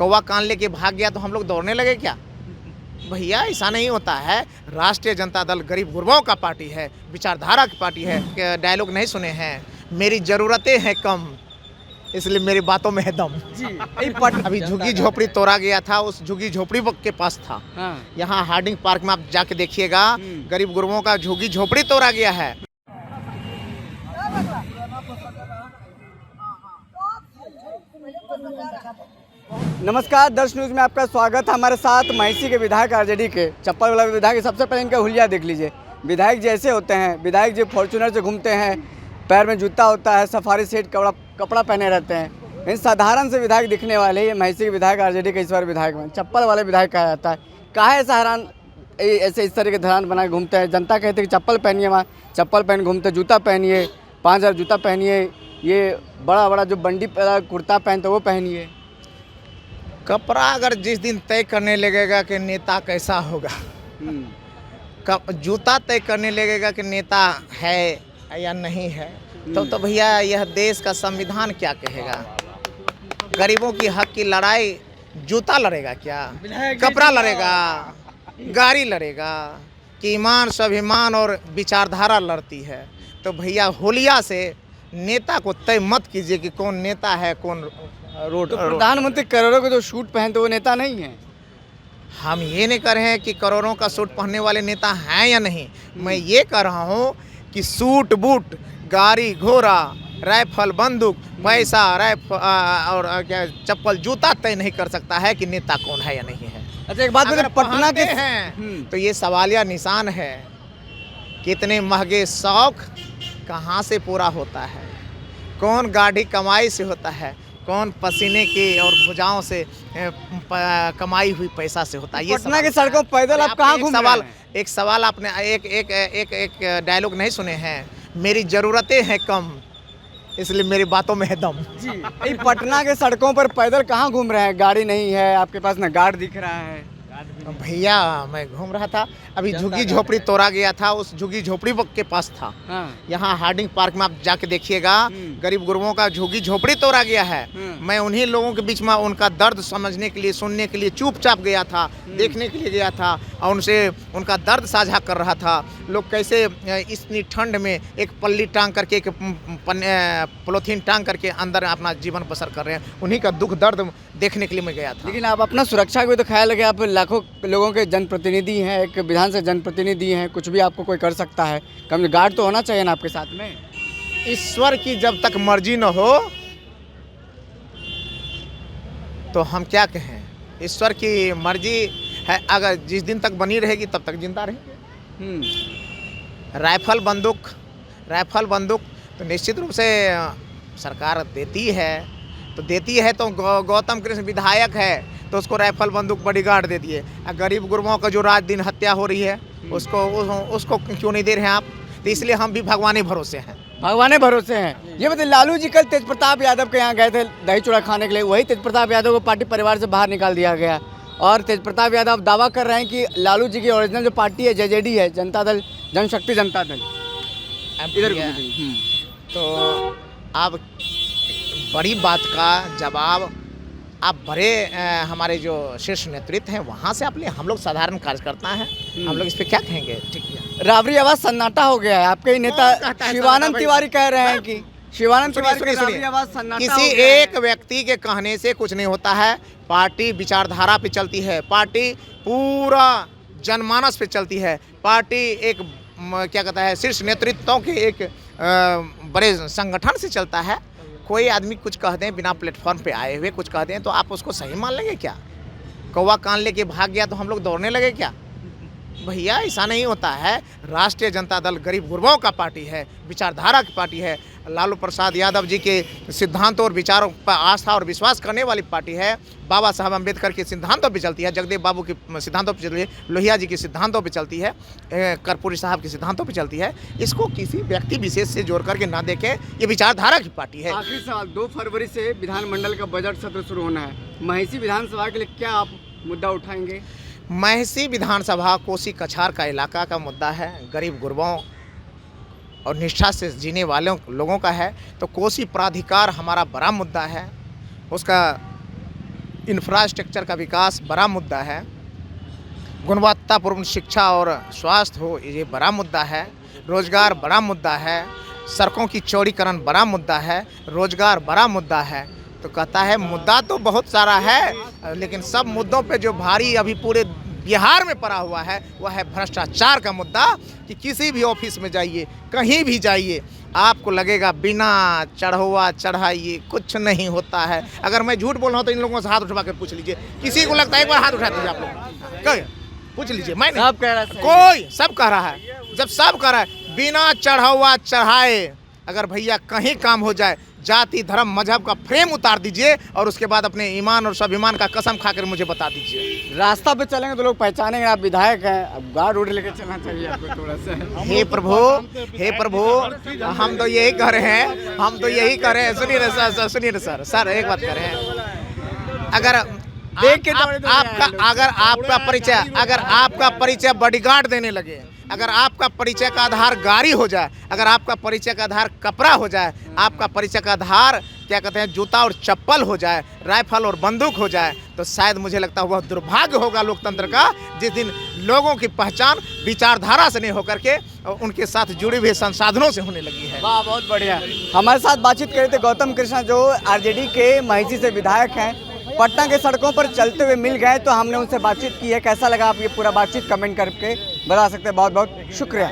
कौवा कान लेके भाग गया तो हम लोग दौड़ने लगे क्या? भैया ऐसा नहीं होता है। राष्ट्रीय जनता दल गरीब गुरबाओं का पार्टी है, विचारधारा की पार्टी है। डायलॉग नहीं सुने हैं, मेरी ज़रूरतें हैं कम इसलिए मेरी बातों में है दम जी। अभी झुग्गी झोपड़ी तोड़ा गया था, उस झुग्गी झोपड़ी के पास था। यहाँ हार्डिंग पार्क में आप जाके देखिएगा, गरीब गुरबाओं का झुग्गी झोपड़ी तोड़ा गया है। नमस्कार, दर्श न्यूज़ में आपका स्वागत है। हमारे साथ महिषी के विधायक आरजेडी के चप्पल वाला विधायक। सबसे पहले इनका हुलिया देख लीजिए। विधायक जैसे होते हैं, विधायक जी फॉर्च्यूनर से घूमते हैं, पैर में जूता होता है, सफारी सेट कपड़ा पहने रहते हैं। इन साधारण से विधायक दिखने वाले ये महिषी के विधायक आरजेडी के इस बार विधायक में चप्पल वाले विधायक कहा जाता है। काहे ऐसा हैरान ऐसे इस तरह के धरान बना के घूमते हैं? जनता कहते हैं कि चप्पल पहनिए, वहाँ चप्पल पहन घूमते, जूता पहनिए, 5000 जूता पहनिए, ये बड़ा बड़ा जो बंडी कुर्ता पहनते वो पहनिए। कपड़ा अगर जिस दिन तय करने लगेगा कि नेता कैसा होगा, जूता तय करने लगेगा कि नेता है या नहीं है, तो भैया यह देश का संविधान क्या कहेगा? गरीबों की हक की लड़ाई जूता लड़ेगा क्या? कपड़ा लड़ेगा, गाड़ी लड़ेगा कि ईमान स्वाभिमान और विचारधारा लड़ती है? तो भैया होलिया से नेता को तय मत कीजिए कि कौन नेता है कौन रोड। तो प्रधानमंत्री करोड़ों के जो सूट पहनते वो नेता नहीं है। हम ये नहीं कर रहे हैं कि करोड़ों का सूट पहनने वाले नेता हैं या नहीं। मैं ये कह रहा हूँ कि सूट बूट, गाड़ी घोड़ा, राइफल बंदूक, पैसा और क्या चप्पल जूता तय नहीं कर सकता है कि नेता कौन है या नहीं है। अच्छा, एक बात अगर पटना के हैं तो ये सवालिया निशान है। कितने महंगे शौक कहाँ से पूरा होता है? कौन गाढ़ी कमाई से होता है? कौन पसीने की और भुजाओं से कमाई हुई पैसा से होता है? ये पटना की सड़कों पैदल आप कहाँ घूम रहे हैं? एक सवाल आपने एक डायलॉग नहीं सुने हैं, मेरी ज़रूरतें हैं कम इसलिए मेरी बातों में है दम जी। पटना के सड़कों पर पैदल कहाँ घूम रहे हैं? गाड़ी नहीं है आपके पास, ना गार्ड दिख रहा है। भैया मैं घूम रहा था, अभी झुग्गी झोपड़ी तोड़ा गया था, उस झुग्गी झोपड़ी के पास था। यहाँ हार्डिंग पार्क में आप जाके देखिएगा, गरीब गुरबाओं का झुग्गी झोपड़ी तोड़ा गया है। मैं उन्हीं लोगों के बीच में उनका दर्द समझने के लिए, सुनने के लिए चुपचाप गया था, देखने के लिए गया था और उनसे उनका दर्द साझा कर रहा था। लोग कैसे इतनी ठंड में एक पल्ली टांग करके, एक पॉलीथीन टांग करके अंदर अपना जीवन बसर कर रहे हैं, उन्हीं का दुख दर्द देखने के लिए मैं गया था। लेकिन आप अपना सुरक्षा को तो ख्याल रखें, आप लाखों लोगों के जनप्रतिनिधि हैं, एक विधान से जनप्रतिनिधि हैं, कुछ भी आपको कोई कर सकता है, कम गार्ड तो होना चाहिए ना आपके साथ में। ईश्वर की जब तक मर्जी न हो तो हम क्या कहें? ईश्वर की मर्जी है, अगर जिस दिन तक बनी रहेगी तब तक जिंदा रहेंगे। राइफल बंदूक तो निश्चित रूप से सरकार देती है, तो गौतम कृष्ण विधायक है तो उसको राइफल बंदूक बॉडीगार्ड दे दिए। गरीब गुरबाओं का जो रात दिन हत्या हो रही है उसको क्यों नहीं दे रहे हैं आप? तो इसलिए हम भी भगवान भरोसे हैं। ये मतलब लालू जी कल तेज प्रताप यादव के यहाँ गए थे दही चूड़ा खाने के लिए, वही तेज प्रताप यादव को पार्टी परिवार से बाहर निकाल दिया गया और तेज प्रताप यादव दावा कर रहे हैं कि लालू जी की ओरिजिनल जो पार्टी है जेजेडी है, जनता दल जनशक्ति जनता दल। इधर तो आप बड़ी बात का जवाब आप बड़े हमारे जो शीर्ष नेतृत्व हैं वहाँ से आप ले, हम लोग साधारण कार्यकर्ता हैं, हम लोग इस पे क्या कहेंगे? ठीक है, राबड़ी आवाज सन्नाटा हो गया है। आपके ही नेता शिवानंद तिवारी कह रहे हैं कि शिवानंद तिवारी राबड़ी आवाज सन्नाटा किसी एक व्यक्ति के कहने से कुछ नहीं होता है। पार्टी विचारधारा पे चलती है, पार्टी पूरा जनमानस पे चलती है, पार्टी एक क्या कहता है शीर्ष नेतृत्वों के एक बड़े संगठन से चलता है। कोई आदमी कुछ कह दें बिना प्लेटफॉर्म पे आए हुए कुछ कह दें तो आप उसको सही मान लेंगे क्या? कौवा कान लेके भाग गया तो हम लोग दौड़ने लगे क्या? भैया ऐसा नहीं होता है। राष्ट्रीय जनता दल गरीब गुरबाओं का पार्टी है, विचारधारा की पार्टी है। लालू प्रसाद यादव जी के सिद्धांतों और विचारों पर आस्था और विश्वास करने वाली पार्टी है। बाबा साहब अम्बेडकर के सिद्धांतों पे चलती है, जगदेव बाबू के सिद्धांतों पे चलती है, लोहिया जी के सिद्धांतों पे चलती है, कर्पूरी साहब के सिद्धांतों पे चलती है। इसको किसी व्यक्ति विशेष से जोड़ करके ना देखें, ये विचारधारा की पार्टी है। आखिरी सवाल, 2 फरवरी से विधानमंडल का बजट सत्र शुरू होना है। महिषी विधानसभा के लिए क्या आप मुद्दा उठाएंगे? महिषी विधानसभा कोसी कछार का इलाका का मुद्दा है, गरीब गुरबाओं और निष्ठा से जीने वाले लोगों का है। तो कोसी प्राधिकार हमारा बड़ा मुद्दा है, उसका इंफ्रास्ट्रक्चर का विकास बड़ा मुद्दा है, गुणवत्तापूर्ण शिक्षा और स्वास्थ्य हो ये बड़ा मुद्दा है, रोजगार बड़ा मुद्दा है, सड़कों की चौड़ीकरण बड़ा मुद्दा है, रोजगार बड़ा मुद्दा है। तो कहता है मुद्दा तो बहुत सारा है, लेकिन सब मुद्दों पे जो भारी अभी पूरे बिहार में पड़ा हुआ है वह है भ्रष्टाचार का मुद्दा। कि किसी भी ऑफिस में जाइए, कहीं भी जाइए, आपको लगेगा बिना चढ़वा चढ़ाइए कुछ नहीं होता है। अगर मैं झूठ बोल रहा हूँ तो इन लोगों से हाथ उठवा कर पूछ लीजिए, किसी को लगता है एक बार हाथ उठा दीजिए आप लोग, पूछ लीजिए। मैं नहीं, सब कह रहा है, कोई सब कह रहा है। जब सब कह रहा है बिना चढ़ावा चढ़ाए अगर भैया कहीं काम हो जाए, जाति धर्म मजहब का फ्रेम उतार दीजिए और उसके बाद अपने ईमान और स्वाभिमान का कसम खाकर मुझे बता दीजिए। रास्ता पे चलेंगे तो लोग पहचानेंगे आप विधायक हैं। अब गार्ड उड़ लेके चलना चाहिए आपको थोड़ा सा। हे प्रभु, हम तो यही कह रहे हैं, हम तो यही कह रहे हैं। सुनिए ना सर, सुनिए ना सर, एक बात कह रहे हैं। अगर देख के अगर आपका परिचय बॉडीगार्ड देने लगे, अगर आपका परिचय का आधार गाड़ी हो जाए, अगर आपका परिचय का आधार कपड़ा हो जाए, आपका परिचय का आधार क्या कहते हैं जूता और चप्पल हो जाए, राइफल और बंदूक हो जाए, तो शायद मुझे लगता है वह दुर्भाग्य होगा लोकतंत्र का, जिस दिन लोगों की पहचान विचारधारा से नहीं होकर के उनके साथ जुड़े हुए संसाधनों से होने लगी है। वाह, बहुत बढ़िया। हमारे साथ बातचीत कर रहे थे गौतम कृष्णा, जो आरजेडी के महिषी से विधायक हैं। पटना के सड़कों पर चलते हुए मिल गए तो हमने उनसे बातचीत की है। कैसा लगा आप ये पूरा बातचीत कमेंट करके बता सकते हैं। बहुत बहुत शुक्रिया।